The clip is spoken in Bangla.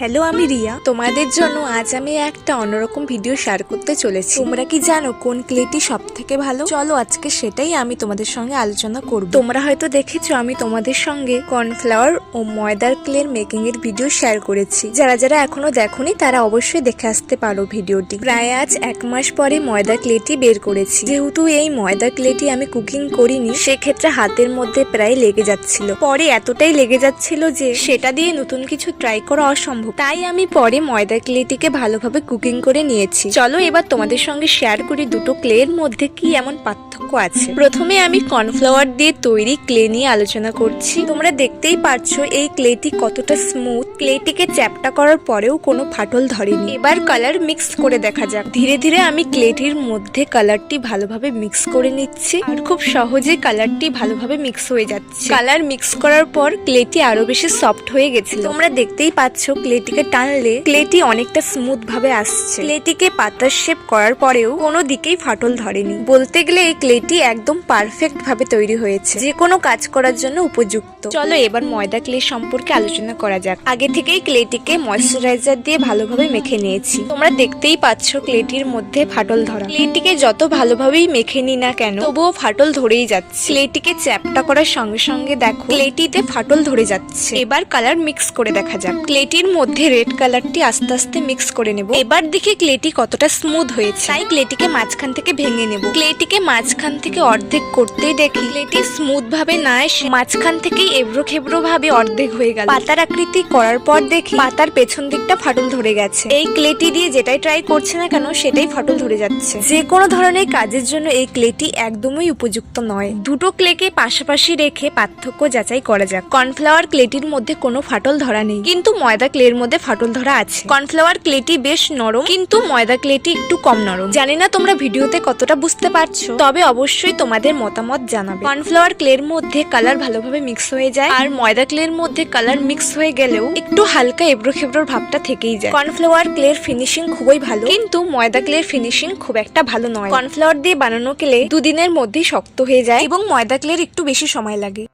হ্যালো, আমি রিয়া। তোমাদের জন্য আজ আমি একটা অন্যরকম ভিডিও শেয়ার করতে চলেছি। তোমরা কি জানো কোন ক্লেটি সব থেকে ভালো? চলো আজকে সেটাই আমি তোমাদের সঙ্গে আলোচনা করব। তোমরা হয়তো দেখেছো আমি তোমাদের সঙ্গে কর্নফ্লাওয়ার ও ময়দার ক্লের মেকিং এর ভিডিও শেয়ার করেছি। যারা যারা এখনো দেখোনি তারা অবশ্যই দেখে আসতে পারো ভিডিওটি। প্রায় আজ 1 মাস পরে ময়দা ক্লেটি বের করেছি। যেহেতু এই ময়দা ক্লেটি আমি কুকিং করিনি, সেক্ষেত্রে হাতের মধ্যে প্রায় লেগে যাচ্ছিল। পরে এতটাই লেগে যাচ্ছিল যে সেটা দিয়ে নতুন কিছু ট্রাই করা অসম্ভব। তাই আমি পরে ময়দা ক্লেটিকে ভালোভাবে কুকিং করে নিয়েছি। চলো এবার তোমাদের সঙ্গে শেয়ার করি দুটো ক্লের মধ্যে কি এমন পার্থক্য আছে। প্রথমে আমি কর্নফ্লাওয়ার দিয়ে তৈরি ক্লে নিয়ে আলোচনা করছি। তোমরা দেখতেই পারছো এই ক্লেটি কতটা স্মুথ। ক্লেটিকে চ্যাপটা করার পরেও কোনো ফাটল ধরেনি। এবার কালার মিক্স করে দেখা যাক। ধীরে ধীরে আমি ক্লেটির মধ্যে কালারটি ভালোভাবে মিক্স করে নিচ্ছি, আর খুব সহজে কালারটি ভালোভাবে মিক্স হয়ে যাচ্ছে। কালার মিক্স করার পর ক্লেটি আরো বেশি সফট হয়ে গেছিল। তোমরা দেখতেই পাচ্ছ ক্লেটিকে টানলে ক্লেটি অনেকটা স্মুথ ভাবে আসছে। ক্লেটিকে পাতার শেপ করার পরেও কোনো দিকেই ফাটল ধরেনি। বলতে গেলে এই ক্লেটি একদম পারফেক্ট ভাবে তৈরি হয়েছে, যে কোনো কাজ করার জন্য উপযুক্ত। চলো এবার ময়দা ক্লে সম্পর্কে আলোচনা করা যাক। আগে থেকেই ক্লেটিকে ময়শ্চারাইজার দিয়ে ভালোভাবে মেখে নিয়েছি। তোমরা দেখতেই পাচ্ছ ক্লেটির মধ্যে ফাটল ধরা। ক্লেটিকে যত ভালোভাবেই মেখে নি না কেন, তবুও ফাটল ধরেই যাচ্ছে। ক্লেটিকে চ্যাপটা করার সঙ্গে সঙ্গে দেখো ক্লেটিতে ফাটল ধরে যাচ্ছে। এবার কালার মিক্স করে দেখা যাক। ক্লেটির মধ্যে রেড কালারটি আস্তে আস্তে মিক্স করে নেব। এবার দেখি ক্লেটি কতটা স্মুথ হয়েছে। তাই ক্লেটিকে মাঝখান থেকে ভেঙে নেব। ক্লেটিকে মাঝখান থেকে অর্ধেক করতেই দেখি ক্লেটি স্মুথ ভাবে না এসে মাঝখান থেকেই এবড়ো খেবড়ো ভাবে অর্ধেক হয়ে গেল। পাতার আকৃতি করার পর দেখি পাতার পেছন দিকটা ফাটল ধরে গেছে। এই ক্লেটি দিয়ে যেটাই ট্রাই করছে না কেন সেটাই ফাটল ধরে যাচ্ছে। যে কোনো ধরনের কাজের জন্য এই ক্লেটি একদমই উপযুক্ত নয়। দুটো ক্লেকে পাশাপাশি রেখে পার্থক্য যাচাই করা যাক। কর্নফ্লাওয়ার ক্লেটির মধ্যে কোনো ফাটল ধরা নেই, কিন্তু ময়দা ক্লের মধ্যে ফাটল ধরা আছে। কর্নফ্লাওয়ার ক্লেটি বেশ নরম, কিন্তু ময়দা ক্লেটি একটু কম নরম। জানি না তোমরা ভিডিওতে কতটা বুঝতে পারছো, তবে অবশ্যই তোমাদের মতামত জানাবে। কর্নফ্লাওয়ার ক্লের মধ্যে কালার ভালোভাবে মিক্স হয়ে যায়, আর ময়দা ক্লের মধ্যে কালার মিক্স হয়ে গেলেও একটু হালকা এবড়ো খেবড়োর ভাবটা থেকেই যায়। কর্নফ্লাওয়ার ক্লের ফিনিশিং খুবই ভালো, কিন্তু ময়দা ক্লের ফিনিশিং খুব একটা ভালো নয়। কর্নফ্লাওয়ার দিয়ে বানানো ক্লে 2 দিনের মধ্যেই শক্ত হয়ে যায় এবং ময়দা ক্লের একটু বেশি সময় লাগে।